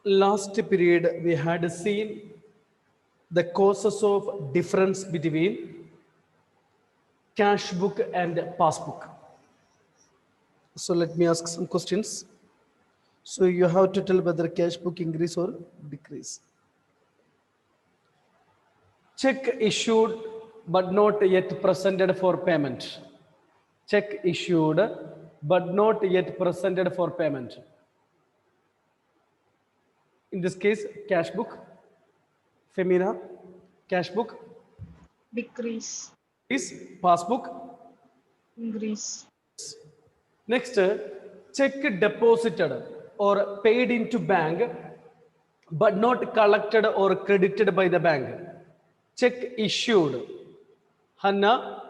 Last period we had seen the causes of difference between cash book and passbook. So let me ask some questions. So you have to tell whether cash book increase or decrease. Check issued but not yet presented for payment. Check issued but not yet presented for payment. In this case, cash book. Femina, cash book. Decrease. Is passbook. Increase. Next, check deposited or paid into bank but not collected or credited by the bank. Check issued. Hanna,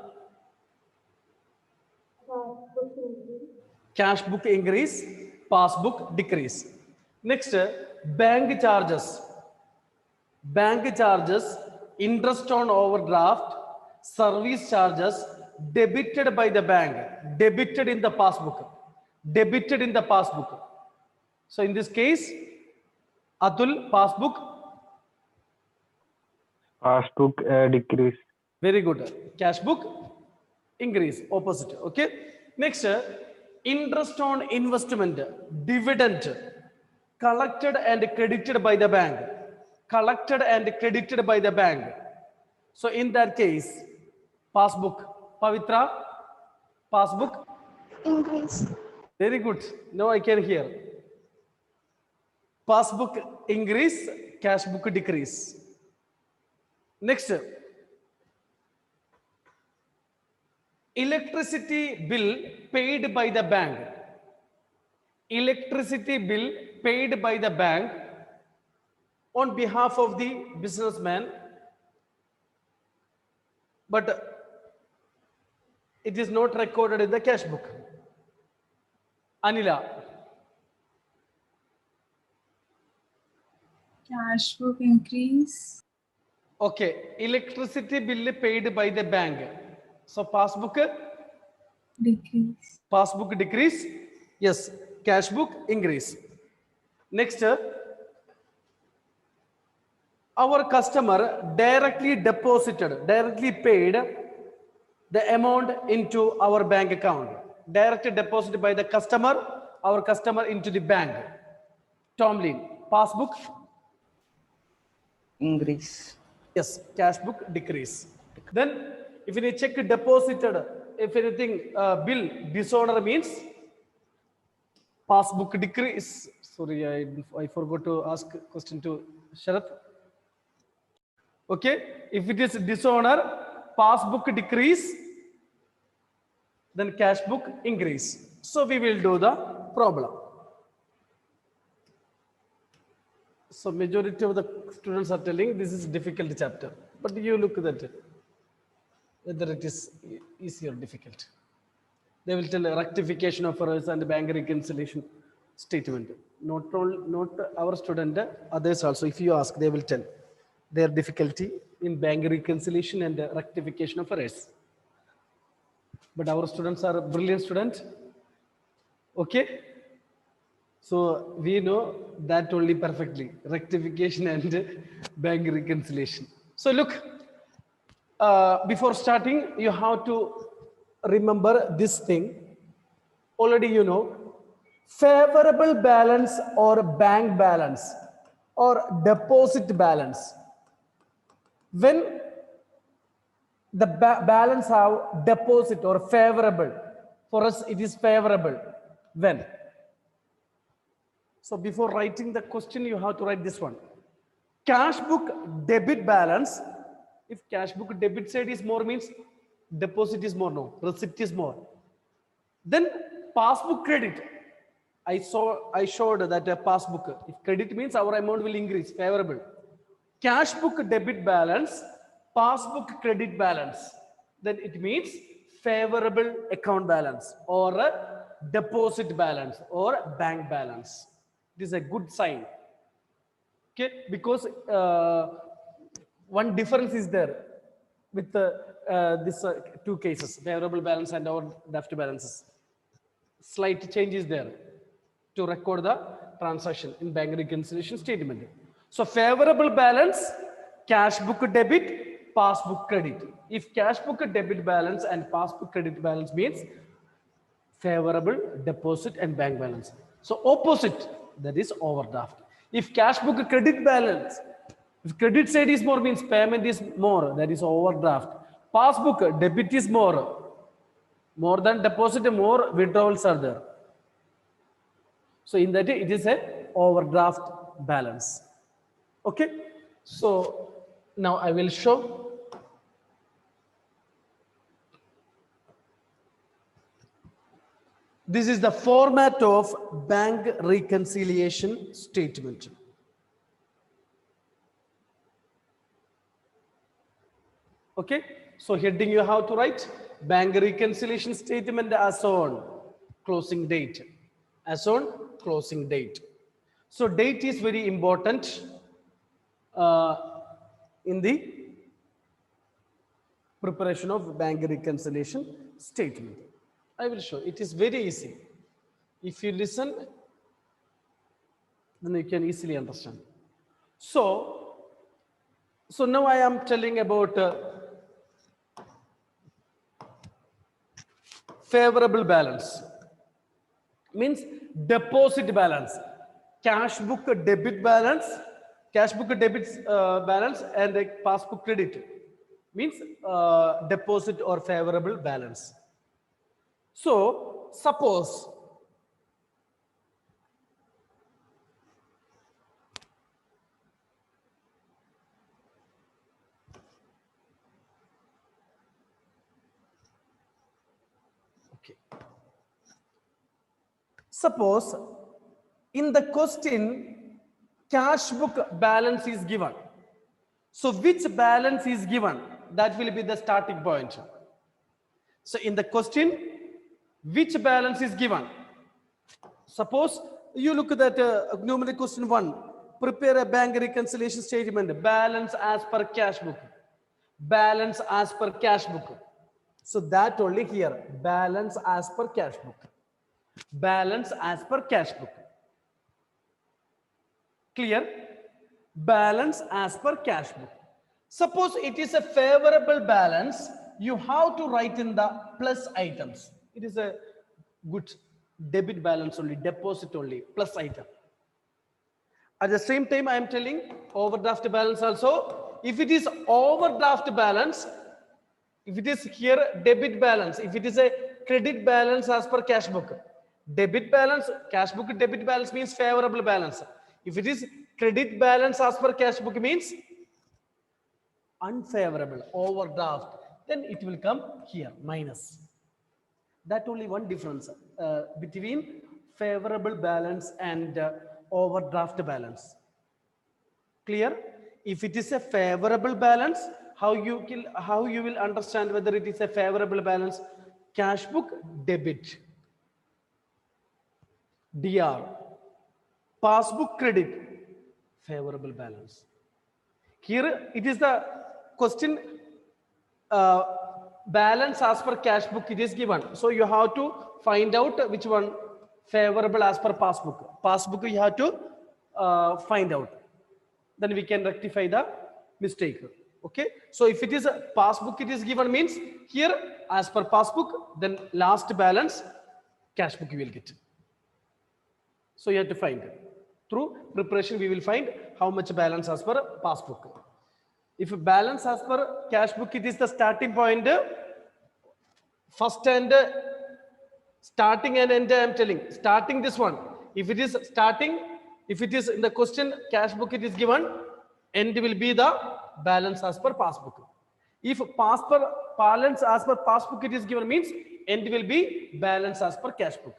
cash book increase, passbook decrease. Next, bank charges. Bank charges, interest on overdraft, service charges debited by the bank, debited in the passbook, debited in the passbook. So in this case, Atul, passbook. Passbook decrease. Very good. Cash book increase, opposite. Okay. Next, interest on investment, dividend, collected and credited by the bank. Collected and credited by the bank. So in that case, passbook. Pavitra, passbook. Increase. Very good. Now I can hear. Passbook increase, cash book decrease. Next, electricity bill paid by the bank. Electricity bill paid by the bank on behalf of the businessman, but it is not recorded in the cash book. Anila. Cash book increase. Okay, electricity bill paid by the bank. So passbook Decrease. Passbook decrease. Yes, cash book increase. Next, our customer directly deposited, directly paid the amount into our bank account. Direct deposit by the customer, our customer into the bank. Tomlin, passbook. Increase. Yes, cash book decrease. Then if you check deposited, if anything bill disorder means passbook decrease. Sorry, I forgot to ask question to Sharath. Okay, if it is dishonor, passbook decrease, then cash book increase. So we will do the problem. So majority of the students are telling this is a difficult chapter, but you look at it, whether it is easy or difficult. They will tell rectification of errors and bank reconciliation statement. Not our student, others also. If you ask, they will tell their difficulty in bank reconciliation and rectification of errors. But our students are brilliant students. Okay. So we know that only perfectly, rectification and bank reconciliation. So look, before starting, you have to remember this thing. Already you know, favorable balance or bank balance or deposit balance. When the balance have deposit or favorable, for us it is favorable. When? So before writing the question, you have to write this one. Cash book debit balance. If cash book debit side is more means deposit is more, no, receipt is more. Then passbook credit. I showed that a passbook. If credit means our amount will increase, favorable. Cash book debit balance, passbook credit balance. Then it means favorable account balance or a deposit balance or bank balance. This is a good sign. Okay, because one difference is there with these two cases, favorable balance and our debt balances. Slight change is there to record the transaction in bank reconciliation statement. So favorable balance, cash book debit, passbook credit. If cash book debit balance and passbook credit balance means favorable deposit and bank balance. So opposite, that is overdraft. If cash book credit balance, if credit side is more means payment is more, that is overdraft. Passbook debit is more than deposit, more withdrawals are there. So in that it is a overdraft balance. Okay, so now I will show. This is the format of bank reconciliation statement. Okay, so heading you have to write bank reconciliation statement as on closing date. As on closing date. So date is very important in the preparation of bank reconciliation statement. I will show. It is very easy. If you listen, then you can easily understand. So now I am telling about favorable balance. Means deposit balance, cash book debit balance, cash book debit balance, and a passbook credit means deposit or favorable balance. So suppose suppose in the question cash book balance is given. So which balance is given? That will be the starting point. So in the question, which balance is given? Suppose you look at that numeric question 1. Prepare a bank reconciliation statement. Balance as per cash book. Balance as per cash book. So that only here. Balance as per cash book. Balance as per cash book. Clear? Balance as per cash book. Suppose it is a favorable balance, you have to write in the plus items. It is a good debit balance only, deposit only, plus item. At the same time, I am telling overdraft balance also. If it is overdraft balance, if it is here debit balance, if it is a credit balance as per cash book, debit balance, cash book debit balance means favorable balance. If it is credit balance as per cash book means unfavorable, overdraft, then it will come here, minus. That only one difference between favorable balance and overdraft balance. Clear? If it is a favorable balance, how you will understand whether it is a favorable balance? Cash book debit, DR, passbook credit, favorable balance. Here it is the question balance as per cash book it is given. So you have to find out which one favorable as per passbook. Passbook you have to find out. Then we can rectify the mistake. Okay. So if it is a passbook it is given means here as per passbook, then last balance cash book you will get. So you have to find it. Through preparation we will find how much balance as per passbook. If balance as per cash book it is the starting point, first and starting and end I am telling. Starting this one. If it is starting, if it is in the question cash book it is given, end will be the balance as per passbook. If balance as per passbook it is given means end will be balance as per cash book.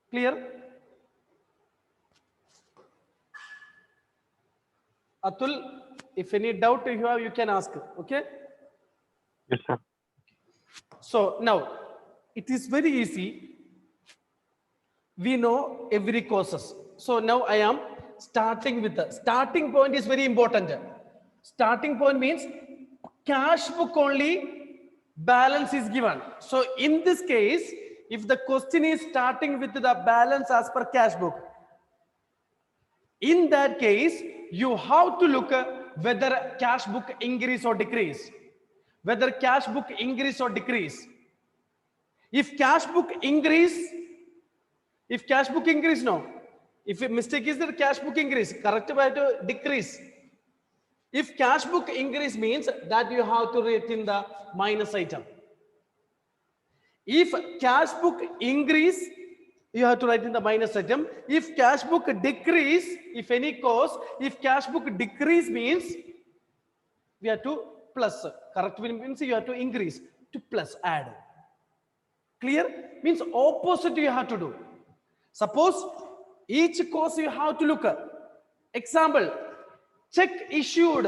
Clear? Atul, if any doubt you have, you can ask. Okay? Yes, sir. So now it is very easy. We know every causes. So now I am starting with the starting point is very important. Starting point means cash book only balance is given. So in this case, if the question is starting with the balance as per cash book, in that case, you have to look whether cash book increase or decrease. Whether cash book increase or decrease. If cash book increase, no. If a mistake is that cash book increase, correct by to decrease. If cash book increase means that you have to write in the minus item. If cash book increase, you have to write in the minus item. If cash book decrease, if any cause, if cash book decrease means we have to plus. Correct means you have to increase, to plus, add. Clear? Means opposite you have to do. Suppose each cause you have to look. Example, check issued,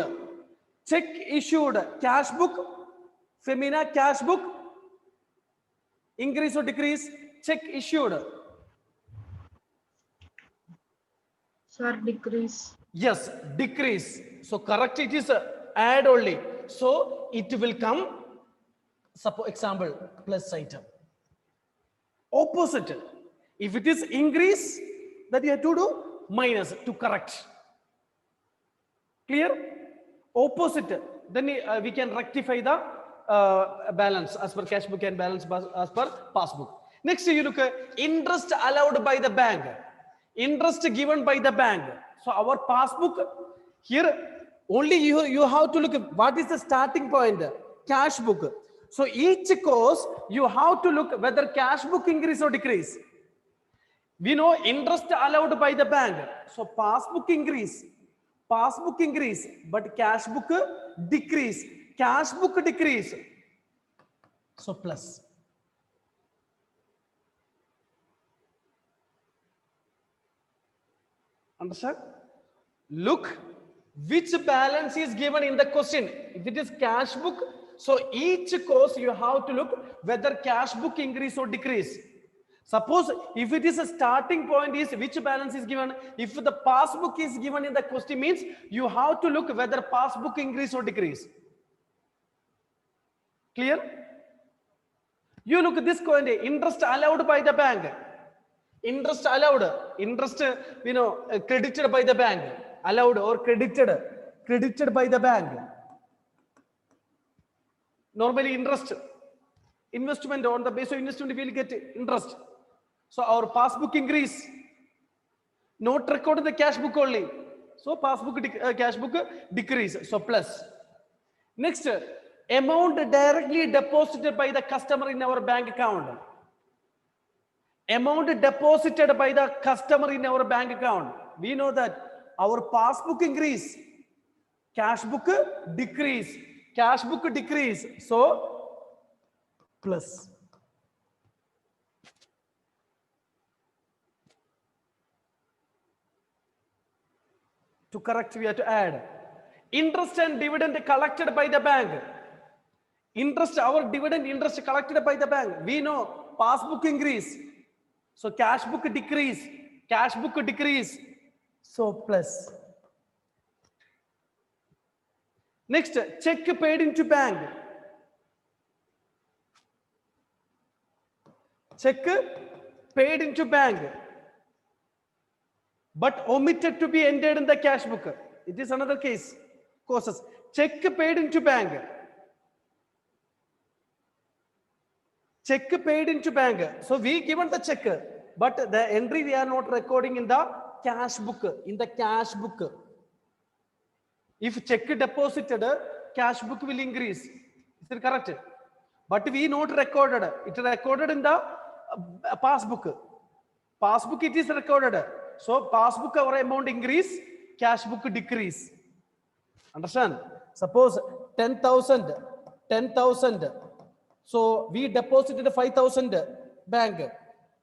cash book, Femina cash book, increase or decrease, check issued. Sir, decrease. Yes, decrease. So correct, it is add only. So it will come, suppose example, plus item. Opposite. If it is increase, that you have to do minus to correct. Clear? Opposite. Then we can rectify the balance as per cash book and balance as per passbook. Next, you look at interest allowed by the bank. Interest given by the bank. So our passbook here only you have to look at what is the starting point, cash book. So each course you have to look whether cash book increase or decrease. We know interest allowed by the bank. So passbook increase, but cash book decrease, cash book decrease. So plus. Understand? Look which balance is given in the question. If it is cash book, so each course you have to look whether cash book increase or decrease. Suppose if it is a starting point is which balance is given, if the passbook is given in the question means you have to look whether passbook increase or decrease. Clear? You look at this coin, interest allowed by the bank. Interest allowed, interest, credited by the bank, allowed or credited by the bank. Normally interest, investment on the basis of investment we will get interest. So our passbook increase, not recorded the cash book only. So passbook, cash book decrease, so plus. Next, amount directly deposited by the customer in our bank account. Amount deposited by the customer in our bank account. We know that our passbook increase, cash book decrease, cash book decrease. So plus. To correct, we have to add. Interest and dividend collected by the bank. Interest, our dividend interest collected by the bank. We know passbook increase. So cash book decrease, cash book decrease. So plus. Next, check paid into bank. Check paid into bank, but omitted to be entered in the cash book. It is another case. Causes. Check paid into bank. Check paid into bank. So we given the check, but the entry we are not recording in the cash book. In the cash book. If check deposited, cash book will increase. Is it correct? But we not recorded. It is recorded in the passbook. Passbook it is recorded. So passbook our amount increase, cash book decrease. Understand? Suppose 10,000. So we deposited 5,000 bank.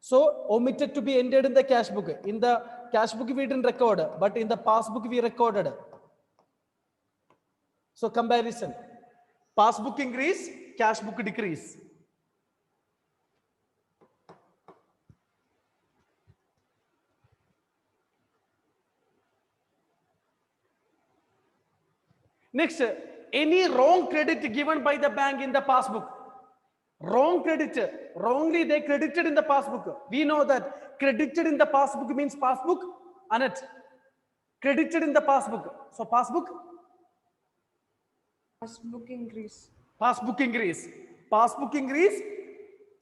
So omitted to be entered in the cash book. In the cash book we didn't record, but in the passbook we recorded. So comparison. Passbook increase, cash book decrease. Next, any wrong credit given by the bank in the passbook. Wrong credit. Wrongly they credited in the passbook. We know that credited in the passbook means passbook. Annette. Credited in the passbook. So passbook. Passbook increase. Passbook increase. Passbook increase.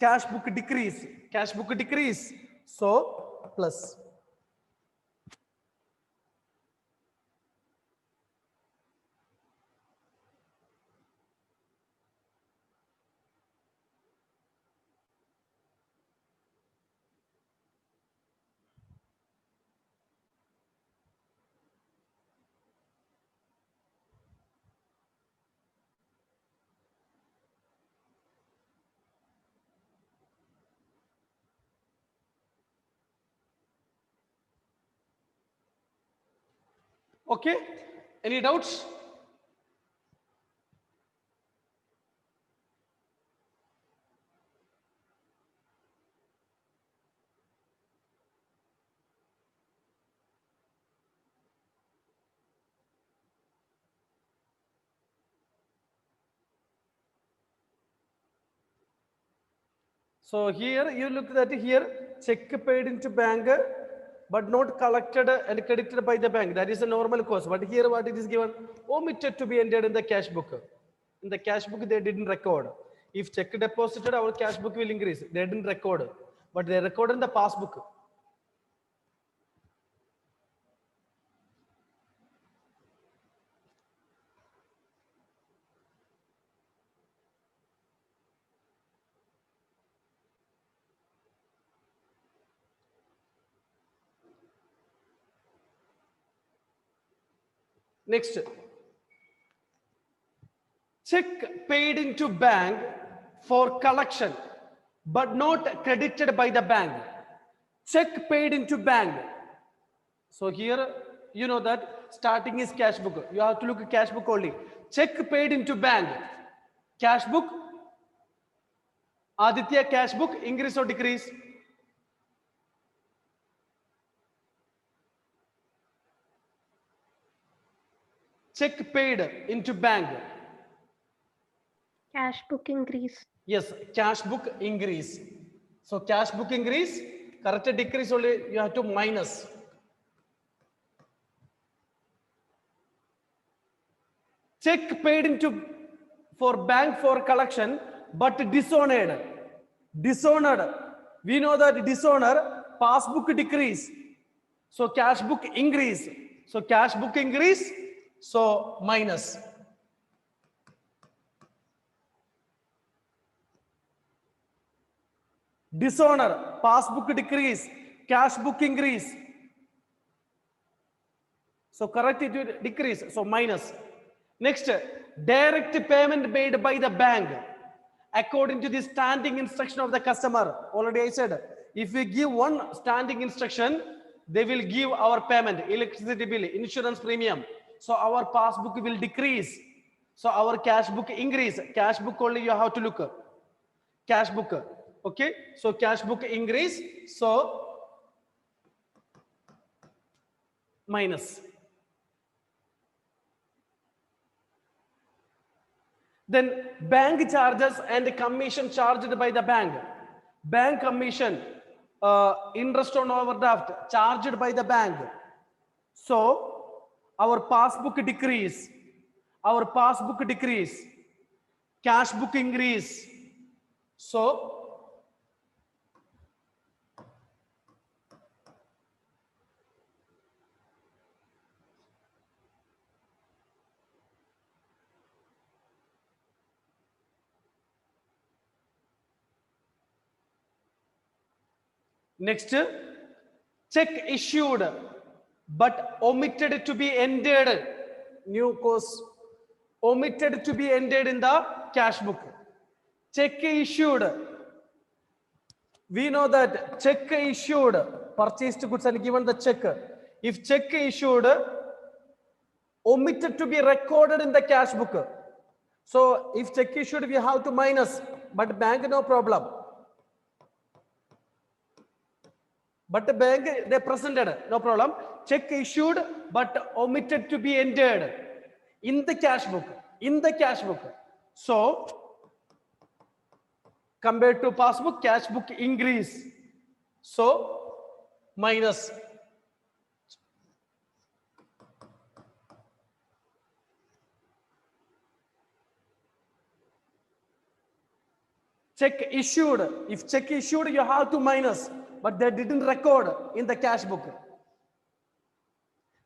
Cash book decrease. Cash book decrease. So plus. Okay, any doubts? So here you look at here, check paid into bank, but not collected and credited by the bank. That is a normal cost. But here what it is given, omitted to be entered in the cash book. In the cash book they didn't record. If check deposited, our cash book will increase. They didn't record, but they recorded in the passbook. Next, check paid into bank for collection, but not credited by the bank. Check paid into bank. So here, you know that starting is cash book. You have to look at cash book only. Check paid into bank. Cash book. Aditya, cash book, increase or decrease? Check paid into bank. Cash book increase. Yes, cash book increase. So cash book increase, correct decrease only you have to minus. Check paid into for bank for collection, but dishonored. Dishonored. We know that dishonor, passbook decrease. So cash book increase. So cash book increase, so minus. Dishonor, passbook decrease, cash book increase. So correct it will decrease, so minus. Next, direct payment made by the bank according to the standing instruction of the customer. Already I said, if we give one standing instruction, they will give our payment, electricity bill, insurance premium. So our passbook will decrease. So our cash book increase. Cash book only you have to look. Cash book. Okay, so cash book increase, so minus. Then bank charges and commission charged by the bank. Bank commission, interest on overdraft charged by the bank. So our passbook decrease. Our passbook decrease. Cash book increase. So next, check issued but omitted to be entered. New course, omitted to be entered in the cash book. Check issued. We know that check issued, purchased goods and given the check. If check issued, omitted to be recorded in the cash book. So if check issued, we have to minus, but bank no problem. But the bank they presented, no problem. Check issued but omitted to be entered in the cash book. In the cash book. So compared to passbook, cash book increase. So minus. Check issued. If check issued, you have to minus, but they didn't record in the cash book.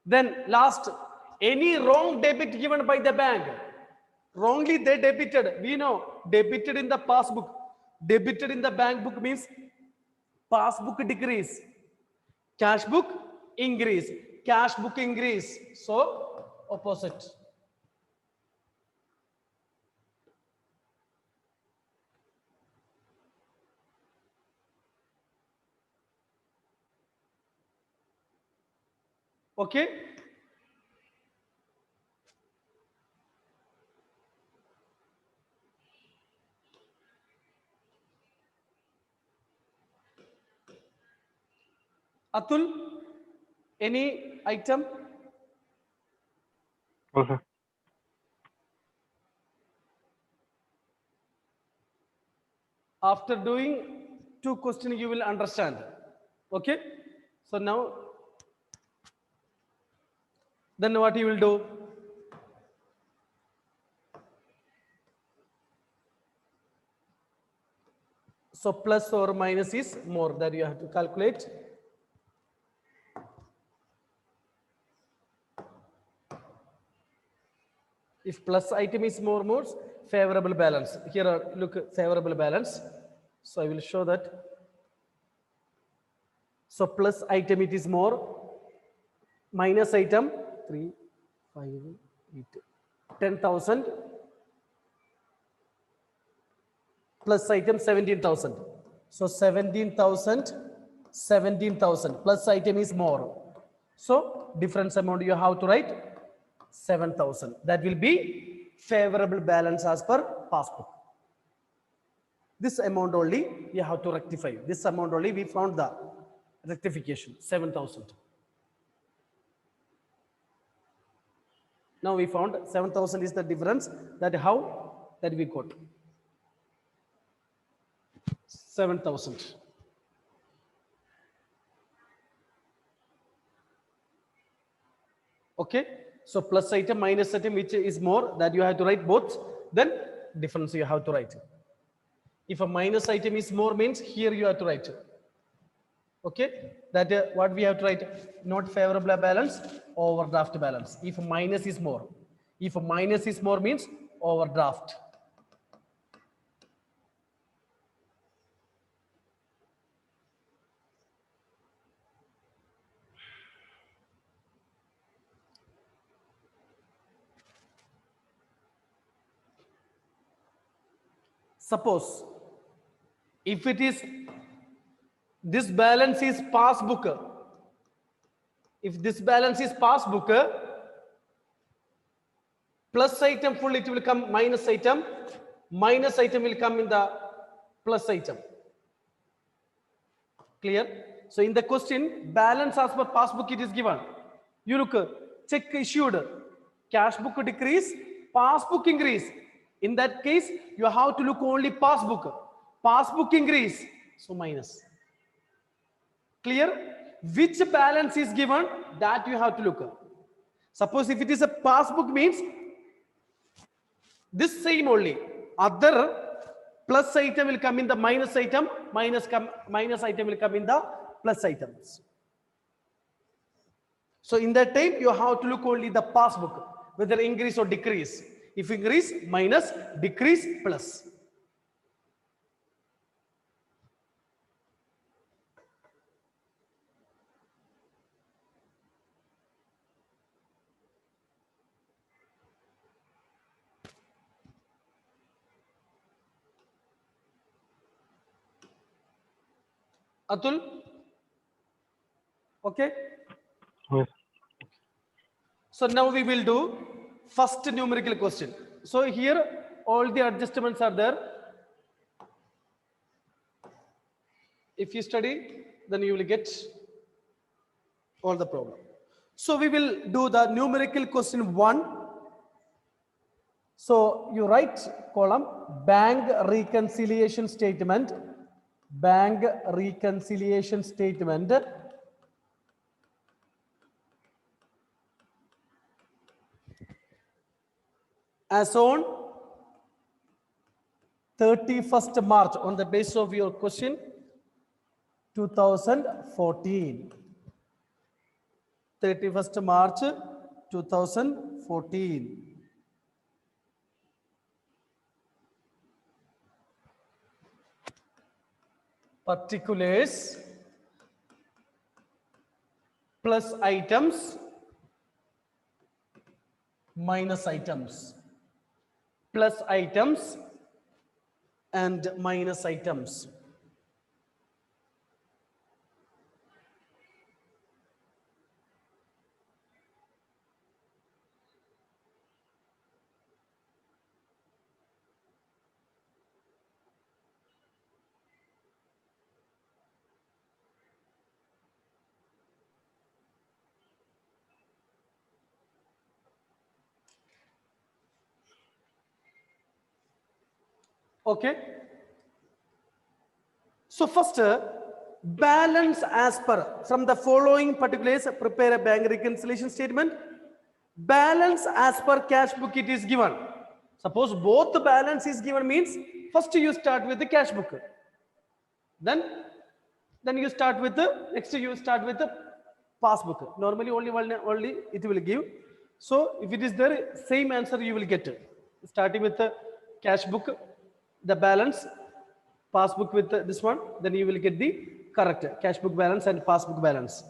Then last, any wrong debit given by the bank. Wrongly they debited. We know debited in the passbook, debited in the bank book means passbook decrease, cash book increase, cash book increase. So opposite. Okay. Atul, any item? No, sir. After doing 2 questions, you will understand. Okay. So now, then what you will do? So plus or minus is more, that you have to calculate. If plus item is more, favorable balance. Here are, look, favorable balance. So I will show that. So plus item it is more, minus item 3, 5, 8, 10,000, plus item 17,000. So 17,000, 17,000 plus item is more. So difference amount you have to write 7,000. That will be favorable balance as per passbook. This amount only you have to rectify. This amount only we found the rectification, 7,000. Now we found 7,000 is the difference. That how that we got 7,000. Okay. So plus item, minus item, which is more, that you have to write both. Then difference you have to write. If a minus item is more means here you have to write. Okay. That what we have to write, not favorable balance, overdraft balance. If minus is more. If minus is more means overdraft. Suppose if it is, this balance is passbook. If this balance is passbook, plus item full it will come minus item will come in the plus item. Clear? So in the question, balance as per passbook it is given. You look, check issued, cash book decrease, passbook increase. In that case, you have to look only passbook. Passbook increase, so minus. Clear? Which balance is given, that you have to look. Suppose if it is a passbook means this same only. Other plus item will come in the minus item, minus item will come in the plus items. So in that time, you have to look only the passbook, whether increase or decrease. If increase, minus, decrease, plus. Atul? Okay? Yes. So now we will do first numerical question. So here all the adjustments are there. If you study, then you will get all the problem. So we will do the numerical question 1. So you write column bank reconciliation statement, bank reconciliation statement as on 31st March on the basis of your question 2014. 31st March 2014. Particulars plus items minus items, plus items and minus items. Okay. So first, balance as per from the following particulars, prepare a bank reconciliation statement. Balance as per cash book it is given. Suppose both the balance is given means first you start with the cash book. Then you start with the next you start with the passbook. Normally only it will give. So if it is there, same answer you will get. Starting with the cash book, the balance, passbook with this one, then you will get the correct cash book balance and passbook balance.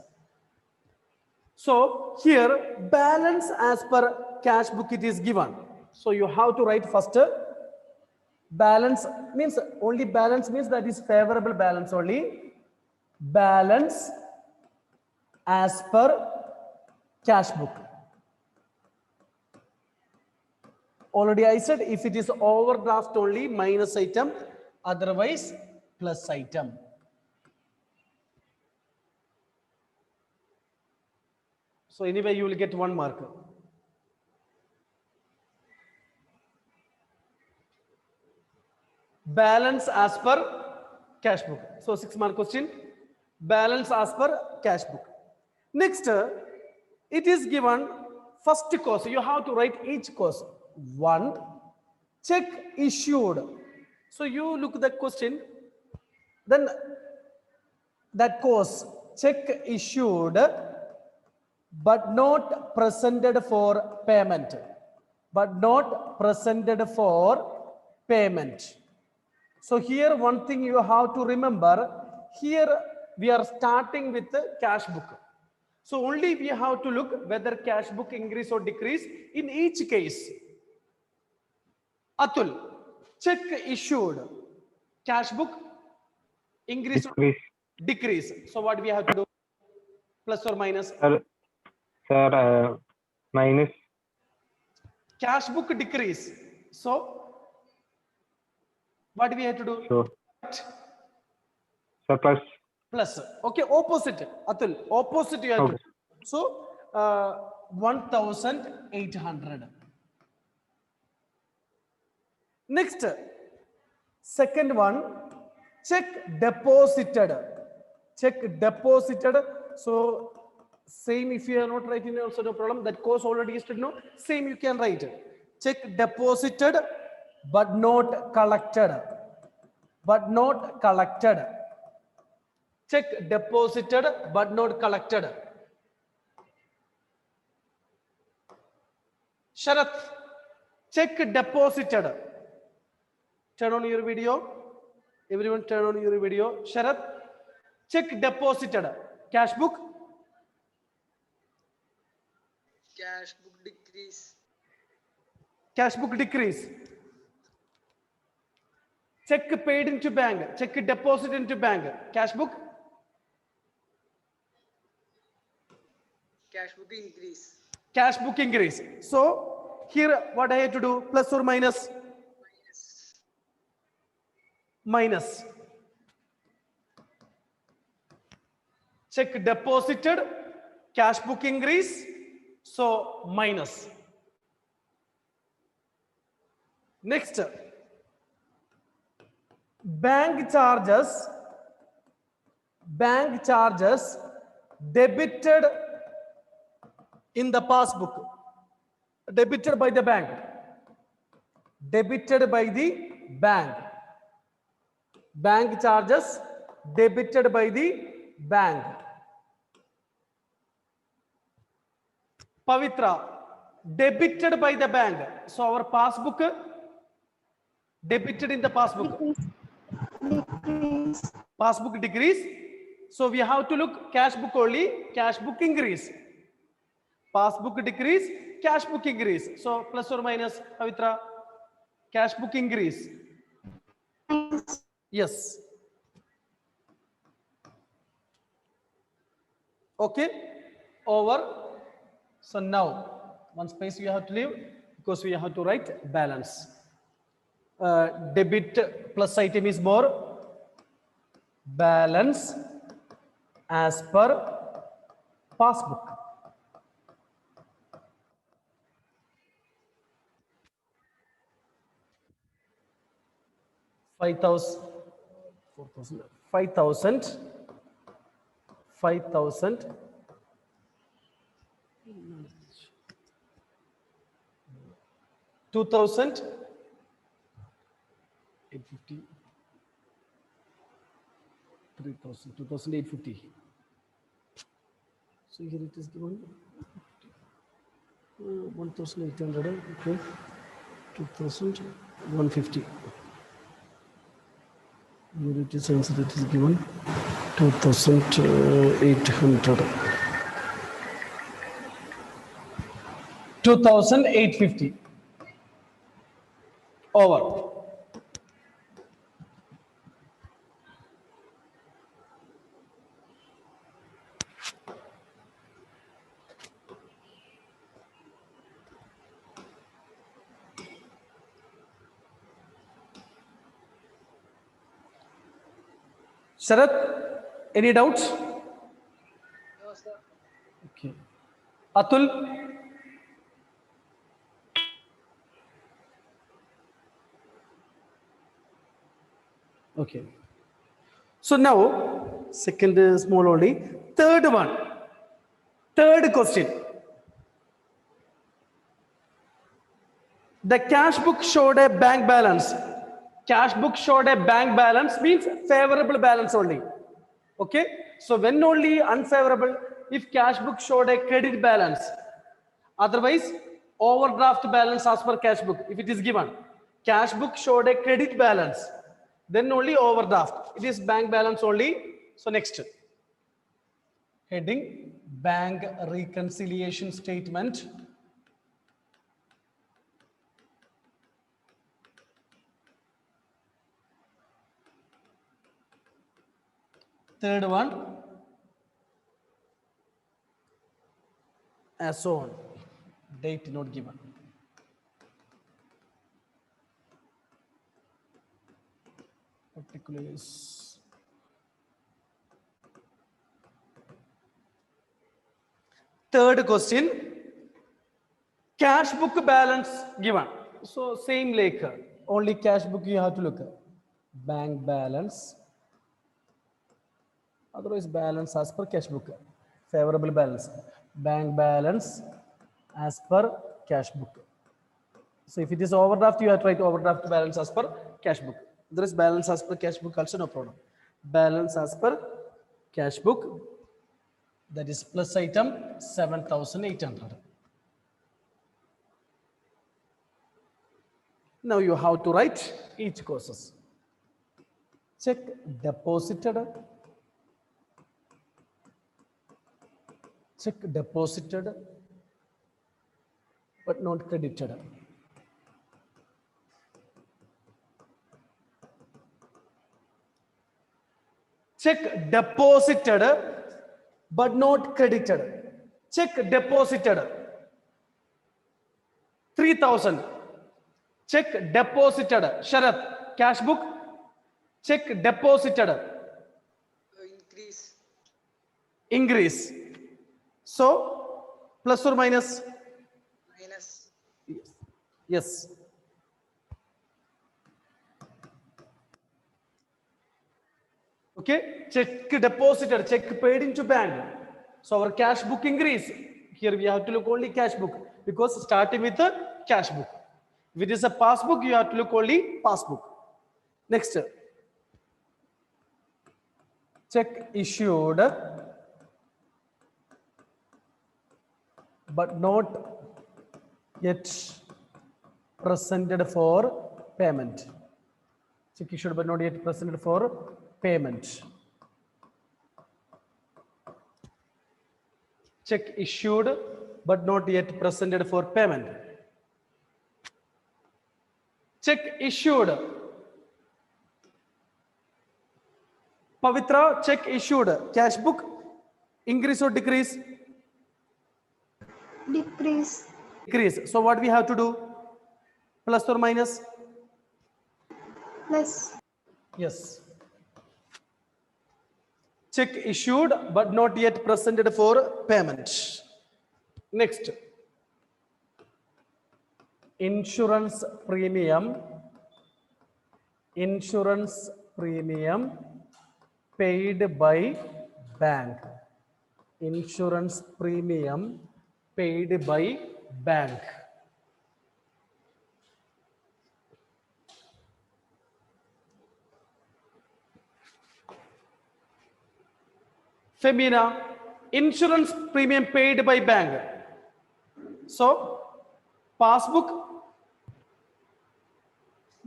So here balance as per cash book it is given. So you have to write first balance means only balance means that is favorable balance only. Balance as per cash book. Already I said if it is overdraft only minus item, otherwise plus item. So anyway you will get 1 mark. Balance as per cash book. So 6 mark question. Balance as per cash book. Next, it is given first cost. You have to write each cost. 1, check issued. So you look at the question, then that cost check issued but not presented for payment. But not presented for payment. So here one thing you have to remember, here we are starting with the cash book. So only we have to look whether cash book increase or decrease in each case. Atul, check issued, cash book increase or decrease. So what we have to do? Plus or minus? Sir, minus. Cash book decrease. So what do we have to do? So, plus. Plus. Okay, opposite. Atul, opposite you have Okay. to do. So 1,800. Next, second one, check deposited. Check deposited. So same if you are not writing also no problem. That course already is to know. Same you can write. Check deposited but not collected. But not collected. Check deposited but not collected. Sharath, check deposited. Turn on your video. Everyone turn on your video. Sharath, check deposited. Cash book. Cash book decrease. Cash book decrease. Check paid into bank. Check deposit into bank. Cash book. Cash book increase. Cash book increase. So here what I have to do? Plus or minus? Minus. Check deposited. Cash book increase. So minus. Next, bank charges debited in the passbook, debited by the bank, bank charges debited by the bank. Pavitra, debited by the bank. So our passbook debited in the passbook. Decrease. Passbook decrease. So we have to look cash book only, cash book increase. Passbook decrease, cash book increase. So plus or minus, Pavitra, cash book increase. Yes. Okay. Over. So now one space you have to leave because we have to write balance. Debit plus item is more, balance as per passbook. $5,000, 2,000, 850, 3,000, 2,850. So here it is given 1,800, okay, 2,150. Here it is answer that is given 2,800. 2,850. Over. Sharath, any doubts? No, sir. Okay. Atul? Okay. So now, second is small only. Third one. Third question. The cash book showed a bank balance. Cash book showed a bank balance means favorable balance only. Okay. So when only unfavorable, if cash book showed a credit balance. Otherwise, overdraft balance as per cash book. If it is given, cash book showed a credit balance, then only overdraft. It is bank balance only. So next. Heading, bank reconciliation statement. Third one, as on, date not given. Particulars. Third question, cash book balance given. So same like only cash book you have to look at. Bank balance. Otherwise balance as per cash book. Favorable balance. Bank balance as per cash book. So if it is overdraft, you have to write overdraft balance as per cash book. There is balance as per cash book also, no problem. Balance as per cash book, that is plus item 7,800. Now you have to write each courses. Check deposited. Check deposited but not credited. Check deposited but not credited. Check deposited 3,000. Check deposited. Sharath, cash book. Check deposited. Increase. Increase. So plus or minus? Minus. Yes. Okay, check deposited, check paid into bank. So our cash book increase. Here we have to look only cash book because starting with the cash book. If it is a passbook, you have to look only passbook. Next, check issued but not yet presented for payment. Check issued but not yet presented for payment. Check issued but not yet presented for payment. Check issued. Pavitra, check issued. Cash book increase or decrease? Decrease. Decrease. So what we have to do? Plus or minus? Plus. Yes. Check issued but not yet presented for payment. Next. Insurance premium. Insurance premium paid by bank. Insurance premium paid by bank. Femina, insurance premium paid by bank. So, passbook,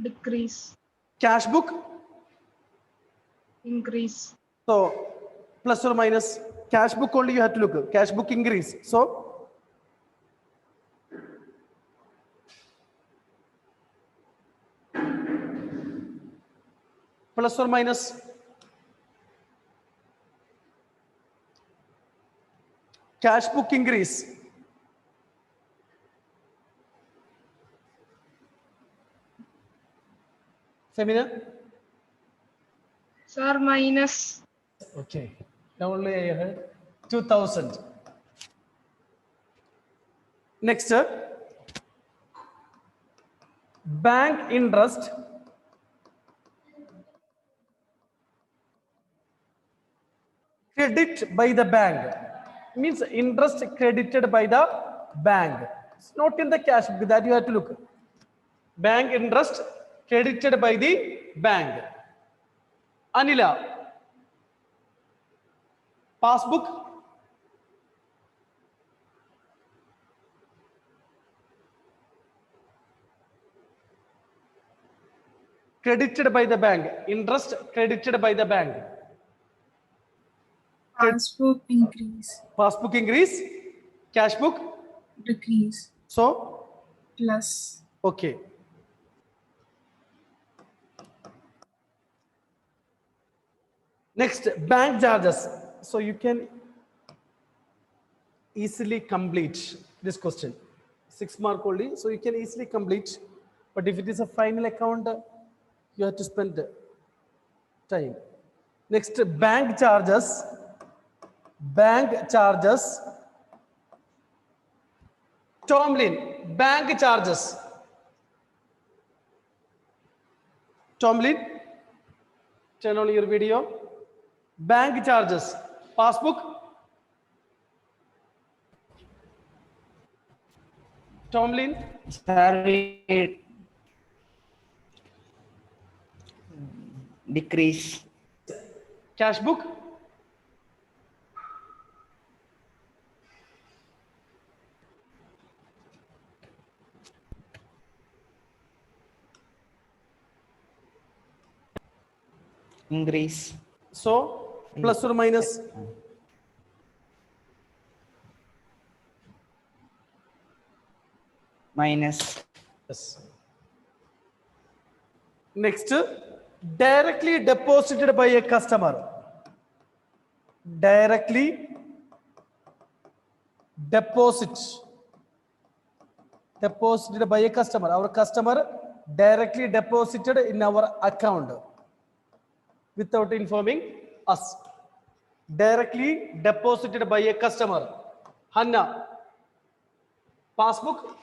Decrease. cash book. Increase. So, plus or minus, cash book only you have to look. Cash book increase. So, plus or minus, cash book increase. Femina? Sir, minus. Okay. Now only I heard 2000. Next, bank interest credit by the bank. Means interest credited by the bank. It's not in the cash book that you have to look. Bank interest credited by the bank. Anila, passbook, credited by the bank. Interest credited by the bank. Passbook increase. Passbook increase, cash book. Decrease. So, Plus. okay. Next, bank charges. So you can easily complete this question. 6 mark only, so you can easily complete. But if it is a final account, you have to spend time. Next, bank charges. Bank charges. Tomlin, bank charges. Tomlin, turn on your video. Bank charges. Passbook. Tomlin. Sir, decrease. Cash book. Increase. So, plus or minus. Minus. Yes. Next, directly deposited by a customer. Directly deposited by a customer. Our customer directly deposited in our account without informing us. Directly deposited by a customer. Hanna, passbook.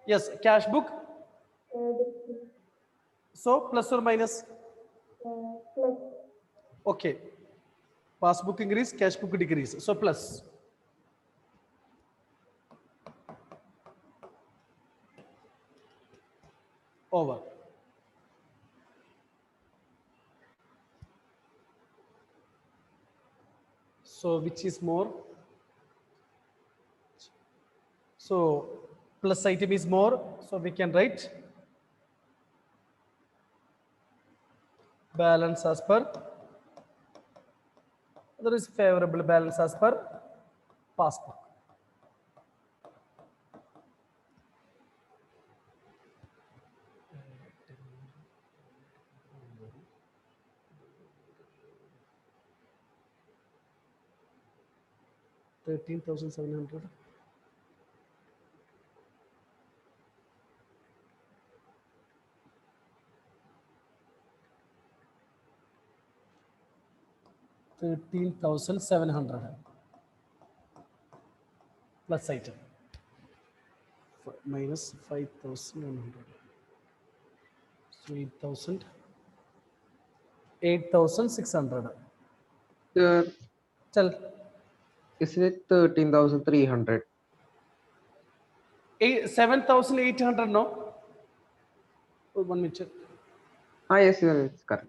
Yes, cash book. So plus or minus? Okay. Passbook increase, cash book decrease. So plus. Over. So which is more? So plus item is more. So we can write balance as per. There is favorable balance as per passbook. $13,700. $13,700 plus item minus 5,100. So 8,600. Sir, Tell. isn't it 13,300? 7,800, no? Oh, 1 minute. Ah, yes, sir, it's correct.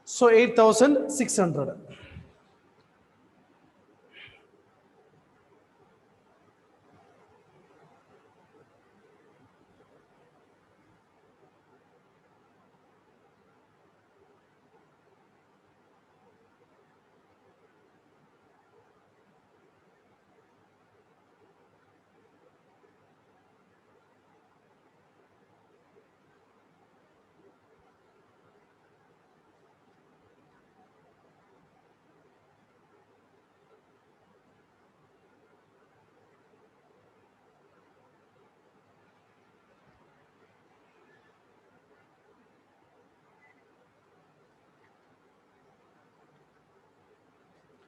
So 8,600.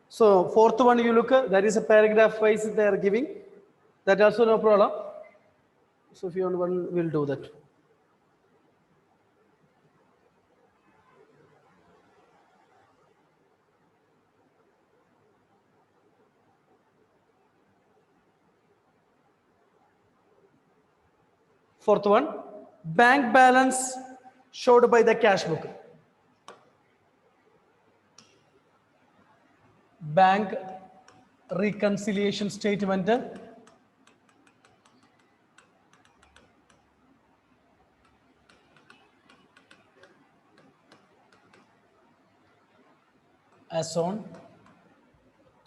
So fourth one you look, that is a paragraph wise they are giving. That also no problem. So if you want one, we'll do that. Fourth one, bank balance showed by the cash book. Bank reconciliation statement. As on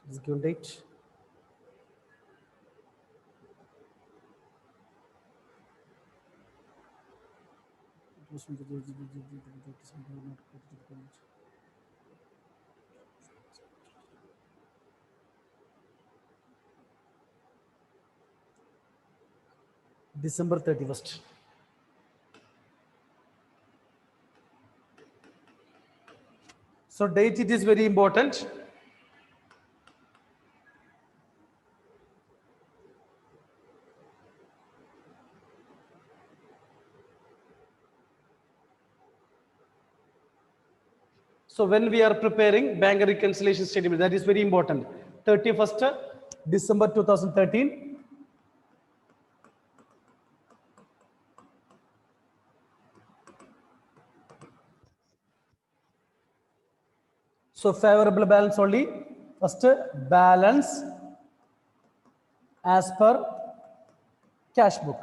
execute date. December 31st. So date it is very important. So when we are preparing bank reconciliation statement, that is very important. 31st December 2013. So favorable balance only. First balance as per cash book.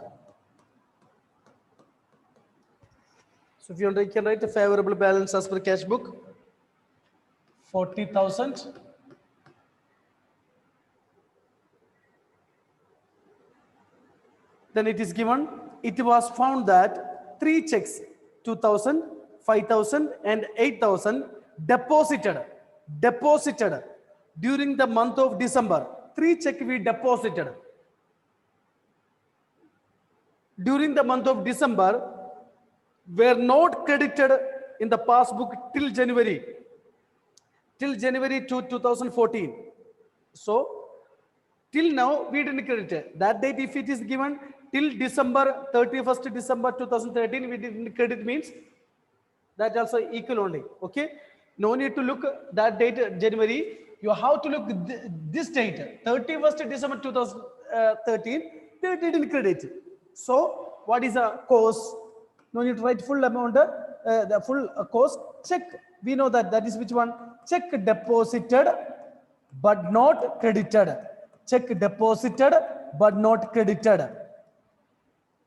So if you want, you can write a favorable balance as per cash book. 40,000. Then it is given. It was found that 3 checks, 2,000, 5,000 and 8,000 deposited during the month of December. 3 checks we deposited during the month of December were not credited in the passbook till January 2014. So Till now we didn't credit that date. If it is given till December 31st December 2013, we didn't credit, means that also equal only. Okay, no need to look that date January. You have to look this date 31st December 2013. They didn't credit. So what is a cost? No need to write full amount, the full cost. Check, we know that that is which one. Check deposited but not credited. Check deposited but not credited.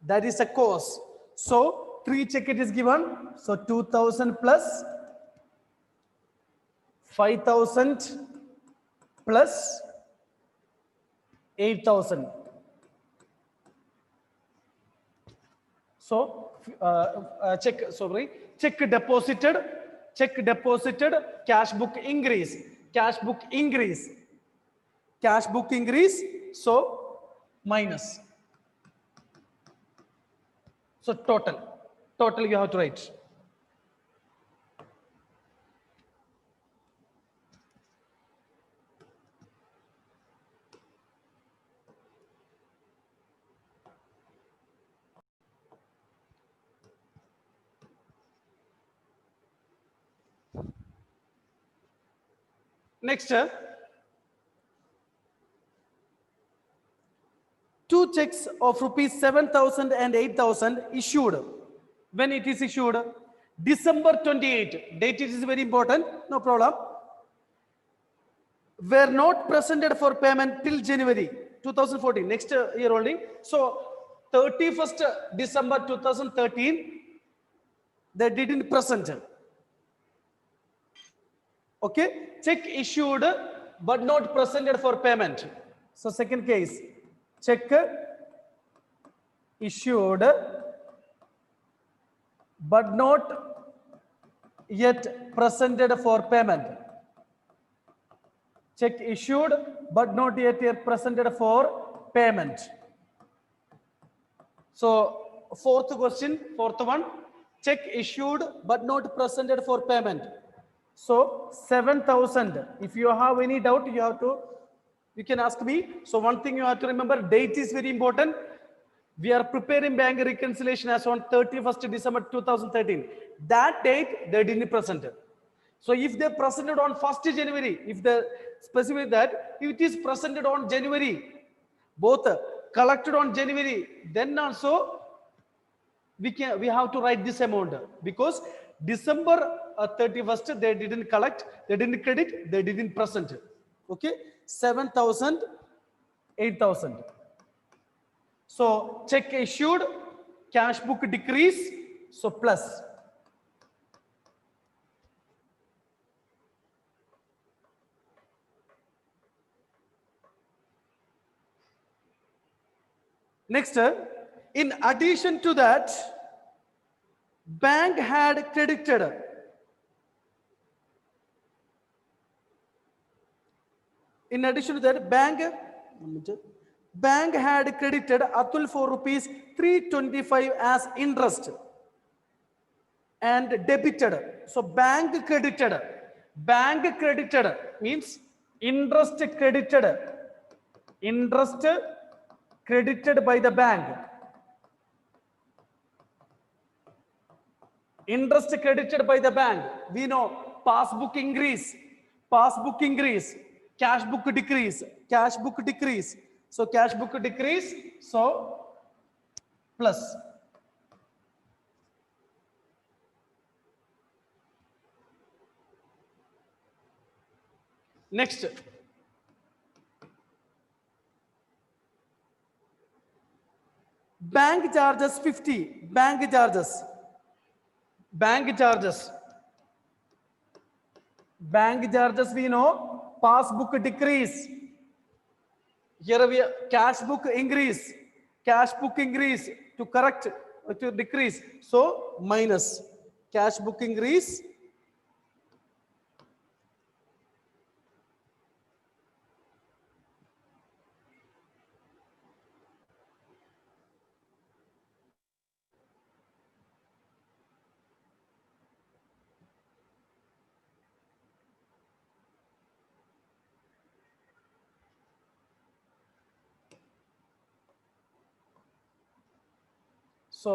That is a cost. So 3 check it is given. So 2000 plus 5000 plus 8000. So check deposited, cash book increase, so minus. So total you have to write. Next, 2 checks of rupees 7,000 and 8,000 issued. When it is issued? December 28. Date is very important, no problem. Were not presented for payment till January 2014, next year only. So 31st December 2013, they didn't present. Okay, check issued but not presented for payment. So second case, check issued but not yet presented for payment. Check issued but not yet presented for payment. So fourth one, check issued but not presented for payment. So 7,000. If you have any doubt, you can ask me. So one thing you have to remember, date is very important. We are preparing bank reconciliation as on 31st December 2013. That date they didn't present. So if they presented on 1st January, if they specify that, if it is presented on January, both collected on January, then also we have to write this amount, because December 31st they didn't collect, they didn't credit, they didn't present. Okay, 7,000, 8,000. So check issued, cash book decrease, so plus. Next, in addition to that, bank had credited bank had credited Atul for rupees 325 as interest and debited. So bank credited means interest credited by the bank. Interest credited by the bank. We know passbook increase, cash book decrease. So cash book decrease, so plus. Next, bank charges 50. Bank charges we know, passbook decrease. Here we have cash book increase to correct, to decrease. So minus cash book increase. So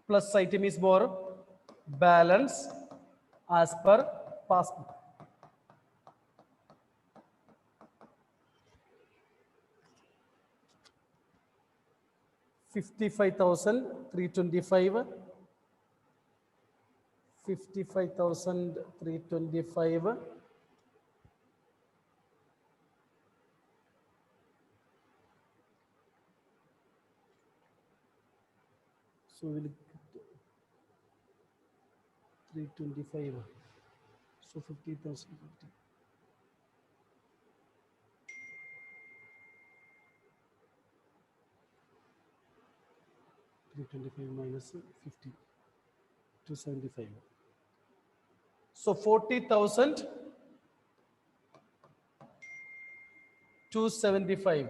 plus item is more balance as per passbook. $55,325. 55,325. So we'll 325. So 50,000. 325 minus 50. 275. So 40,000 275.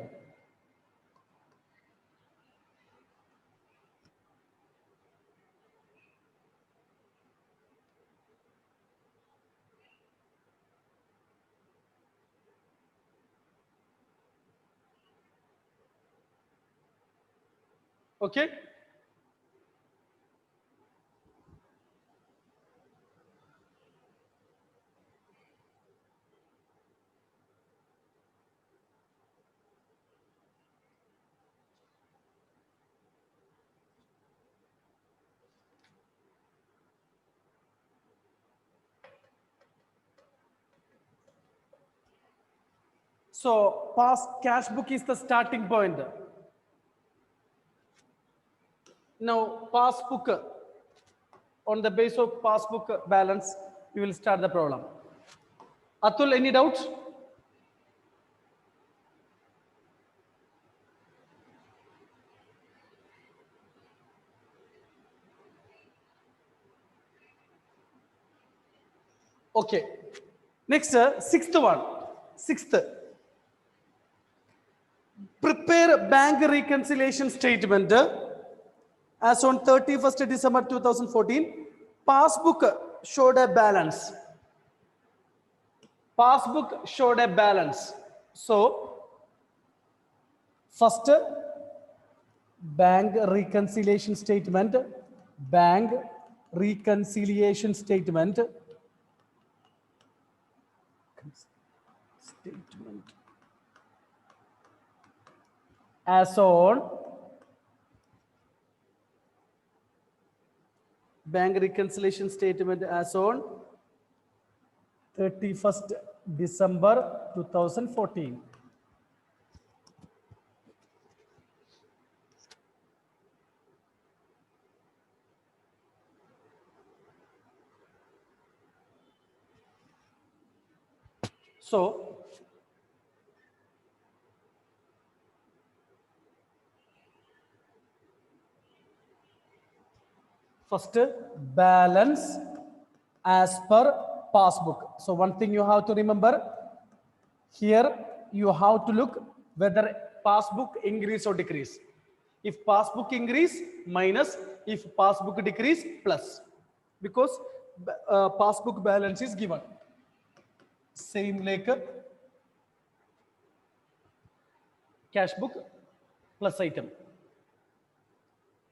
Okay. So past cash book is the starting point. Now passbook, on the base of passbook balance, we will start the problem. Atul, any doubt? Okay. Next, sixth one. Sixth. Prepare bank reconciliation statement as on 31st December 2014. Passbook showed a balance. Passbook showed a balance. So, first, bank reconciliation statement. Bank reconciliation statement. Statement. As on bank reconciliation statement as on 31st December 2014. So, first, balance as per passbook. So one thing you have to remember, here you have to look whether passbook increase or decrease. If passbook increase, minus. If passbook decrease, plus. Because passbook balance is given. Same like cash book plus item.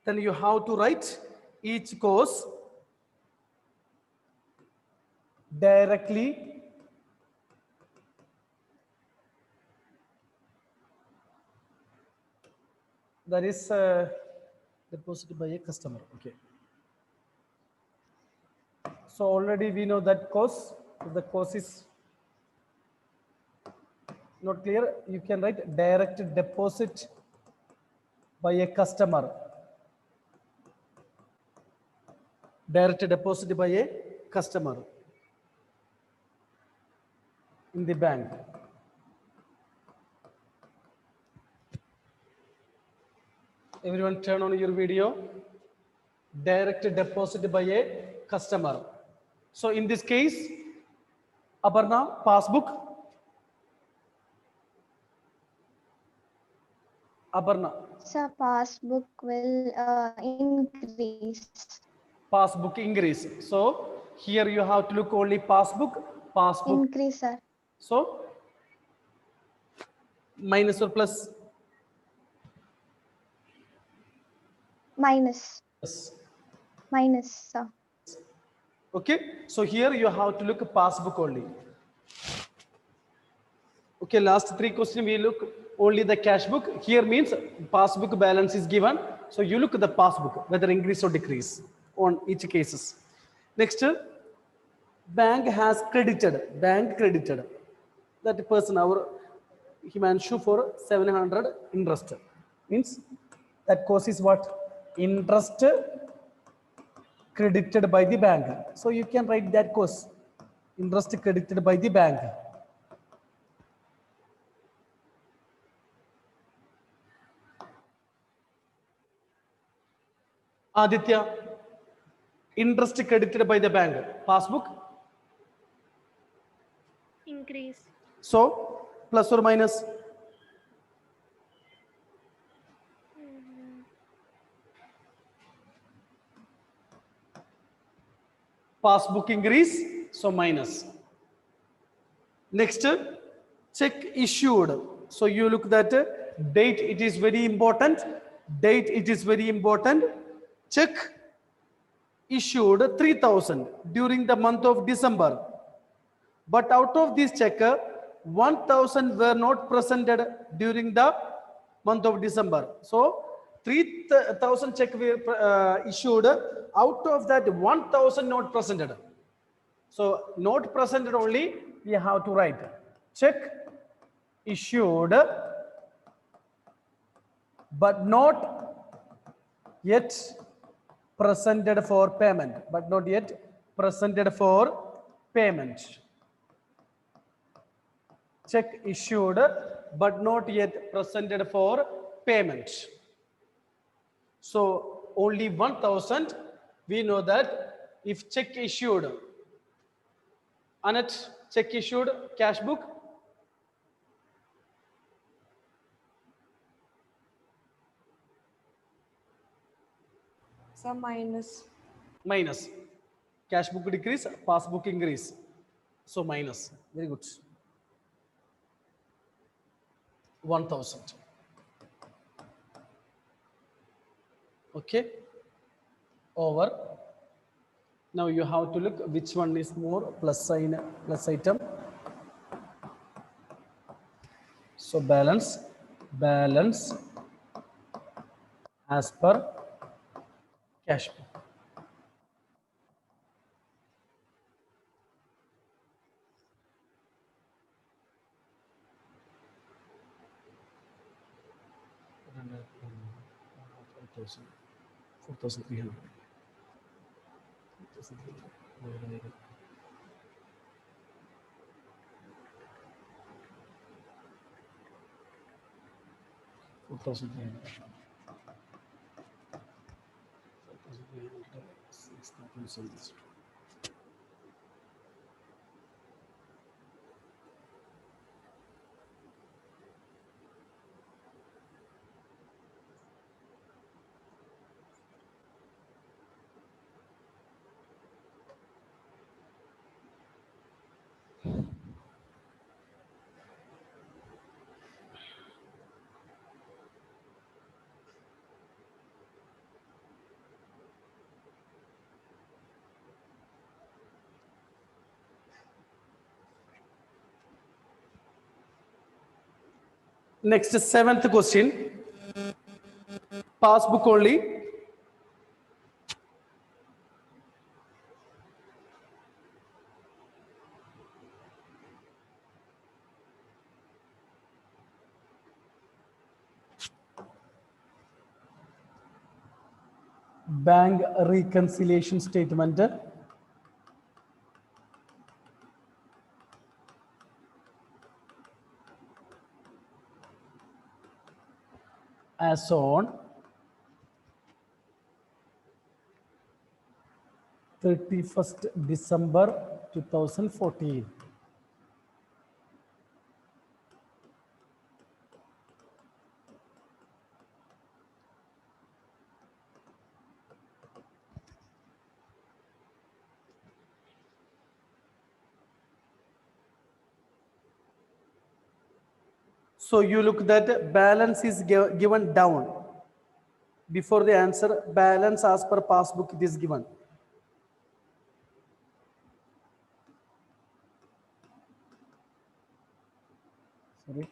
Then you have to write each course directly that is deposited by a customer. Okay. So already we know that course. If the course is not clear, you can write direct deposit by a customer. Direct deposit by a customer in the bank. Everyone turn on your video. Direct deposit by a customer. So in this case, Aparna, passbook. Aparna. So passbook will increase. Passbook increase. So here you have to look only passbook. Passbook. Increase, sir. So minus or plus? minus, Yes. minus, sir. Okay, so here you have to look passbook only. Okay, last three questions we look only the cash book. Here means passbook balance is given. So you look at the passbook, whether increase or decrease on each cases. Next, bank has credited, bank credited. That person, our Himanshu for 700 interest. Means that cost is what? Interest credited by the bank. So you can write that cost. Interest credited by the bank. Aditya, interest credited by the bank. Passbook. Increase. So plus or minus. Passbook increase, so minus. Next, check issued. So you look that date, it is very important. Date, it is very important. Check issued 3,000 during the month of December. But out of this check, 1,000 were not presented during the month of December. So 3,000 check were issued. Out of that, 1,000 not presented. So not presented only, we have to write check issued but not yet presented for payment. But not yet presented for payment. Check issued but not yet presented for payment. So only 1,000. We know that if check issued, Annette, check issued, cash book. Some minus. Minus. Cash book decrease, passbook increase. So minus. Very good. 1,000. Okay. Over. Now you have to look which one is more plus sign, plus item. So balance as per cash book. Four thousand 300. 4,300. 6,000. Next, seventh question. Passbook only. Bank reconciliation statement. As on 31st December 2014. So you look that balance is given down. Before the answer, balance as per passbook it is given. Sorry.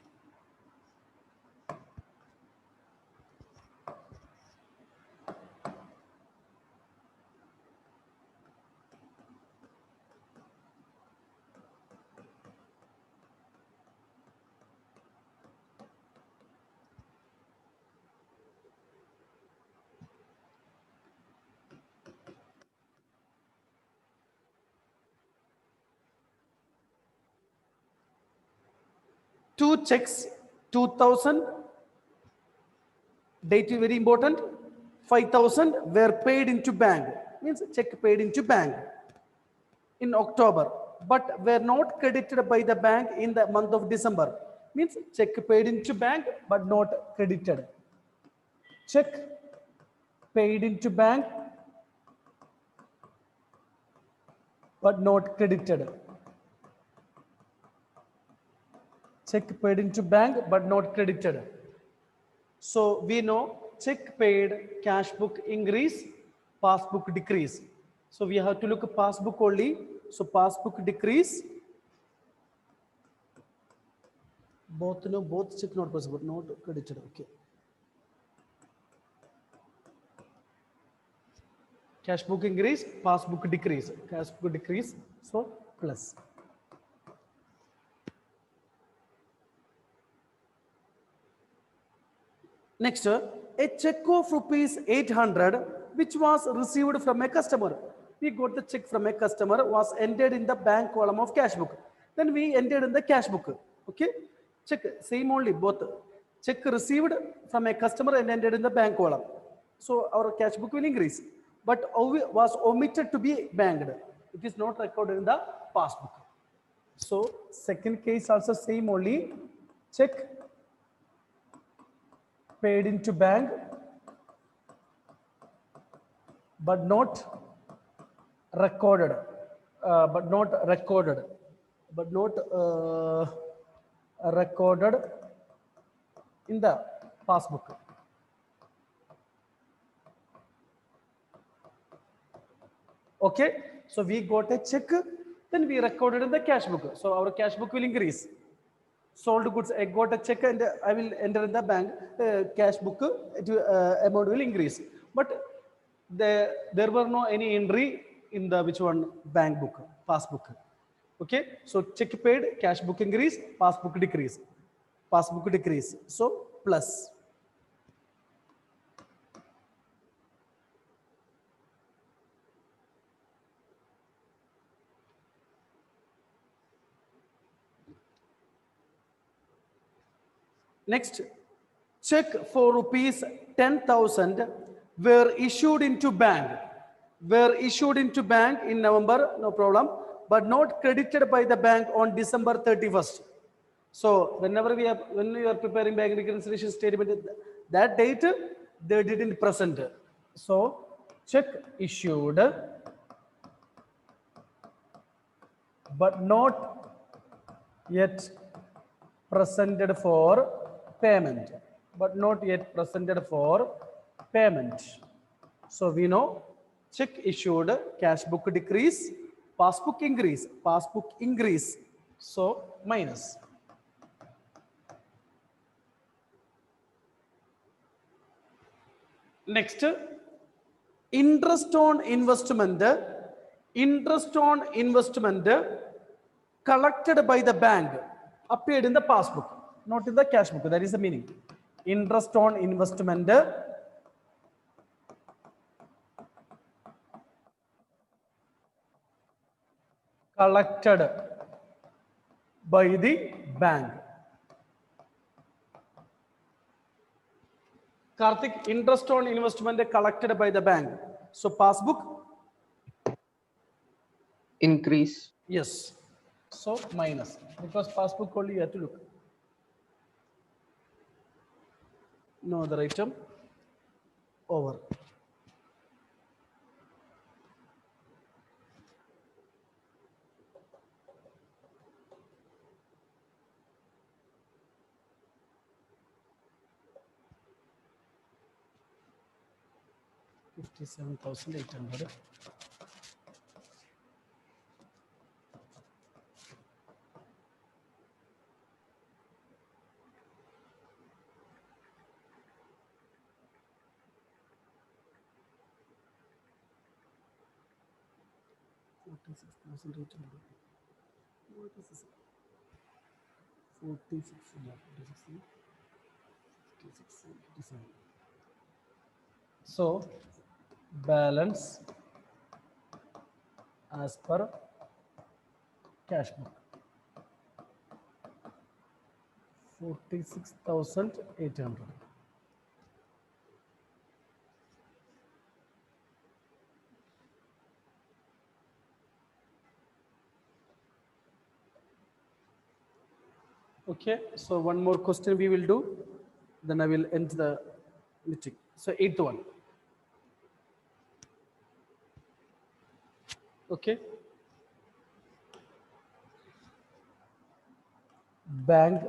Two checks, 2000, date is very important, 5000 were paid into bank, means check paid into bank in October, but were not credited by the bank in the month of December, means check paid into bank but not credited. Check paid into bank but not credited. Check paid into bank but not credited. So we know check paid, cash book increase, passbook decrease. So we have to look at passbook only. So passbook decrease. Both check not possible, not credited. Okay. Cash book increase, passbook decrease. Cash book decrease. So plus. Next, a check of rupees 800 which was received from a customer. We got the check from a customer, was entered in the bank column of cash book. Then we entered in the cash book. Okay, check same only both. Check received from a customer and entered in the bank column. So our cash book will increase, but was omitted to be banked. It is not recorded in the passbook. So second case also same only. Check paid into bank but not recorded, recorded in the passbook. Okay, so we got a check, then we recorded in the cash book. So our cash book will increase. Sold goods, I got a check and I will enter in the bank cash book, amount will increase. But there were no any entry in the which one bank book, passbook. Okay, so check paid, cash book increase, passbook decrease. Passbook decrease. So plus. Next, check for rupees 10,000 were issued into bank. Were issued into bank in November, no problem, but not credited by the bank on December 31st. So whenever when we are preparing bank reconciliation statement, that date they didn't present. So check issued but not yet presented for payment, but not yet presented for payment. So we know check issued, cash book decrease, passbook increase, passbook increase. So minus. Next, interest on investment collected by the bank appeared in the passbook, not in the cash book. That is the meaning. Interest on investment collected by the bank. Karthik, interest on investment collected by the bank. So passbook? Increase. Yes. So minus, because passbook only you have to look. No other item. Over. 57,800. What is 46, yeah, 46, 56, 57. So balance as per cash book 46,800. Okay, so one more question we will do, then I will end the meeting. So eighth one. Okay. Bank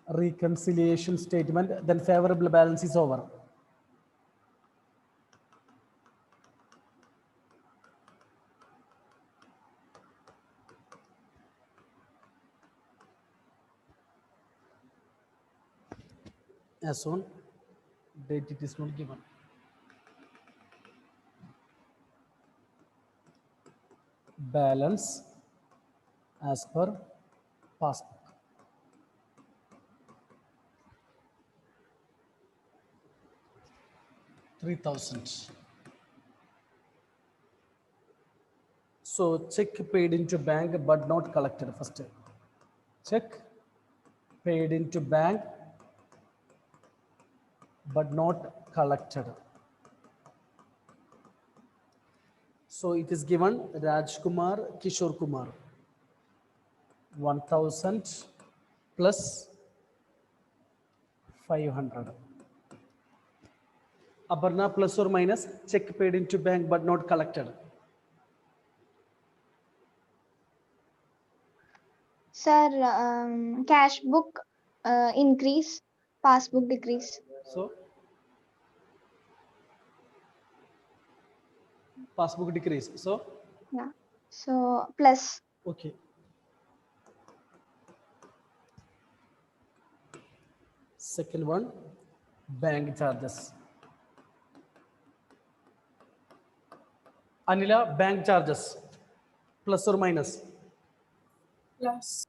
reconciliation statement, then favorable balance is over. As on date it is not given. Balance as per passbook. $3,000. So check paid into bank but not collected first. Check paid into bank but not collected. So it is given Rajkumar Kishore Kumar 1,000 plus 500. Aparna, plus or minus, check paid into bank but not collected. Sir, cash book increase, passbook decrease. So passbook decrease. So Yeah. So plus. okay. Second one, bank charges. Anila, bank charges, plus or minus. Plus.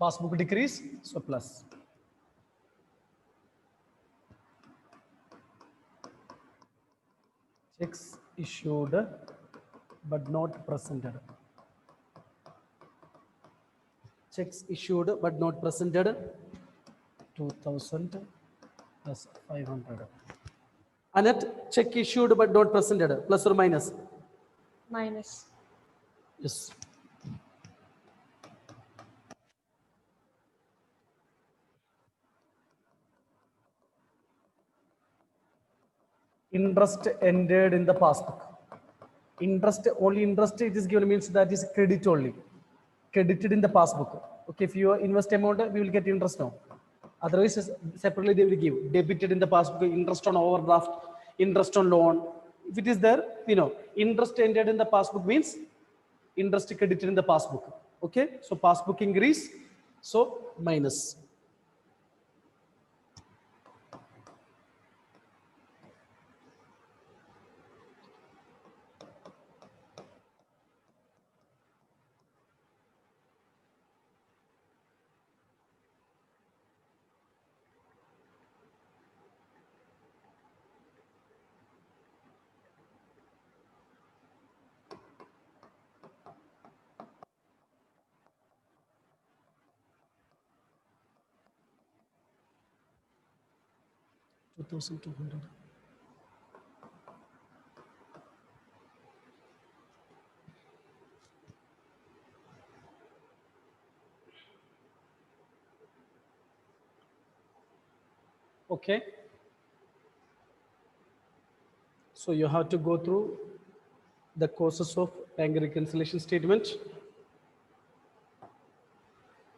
Passbook decrease, so plus. Checks issued but not presented. Checks issued but not presented, 2,000 plus 500. Annette, check issued but not presented, plus or minus? Minus. Yes. Interest entered in the passbook. Interest, only interest it is given means that is credit only. Credited in the passbook. Okay, if you invest amount, we will get interest now. Otherwise, separately they will give. Debited in the passbook, interest on overdraft, interest on loan. If it is there, you know, interest entered in the passbook means interest credited in the passbook. Okay, so passbook increase, so minus. $2,200. Okay. So you have to go through the courses of bank reconciliation statement.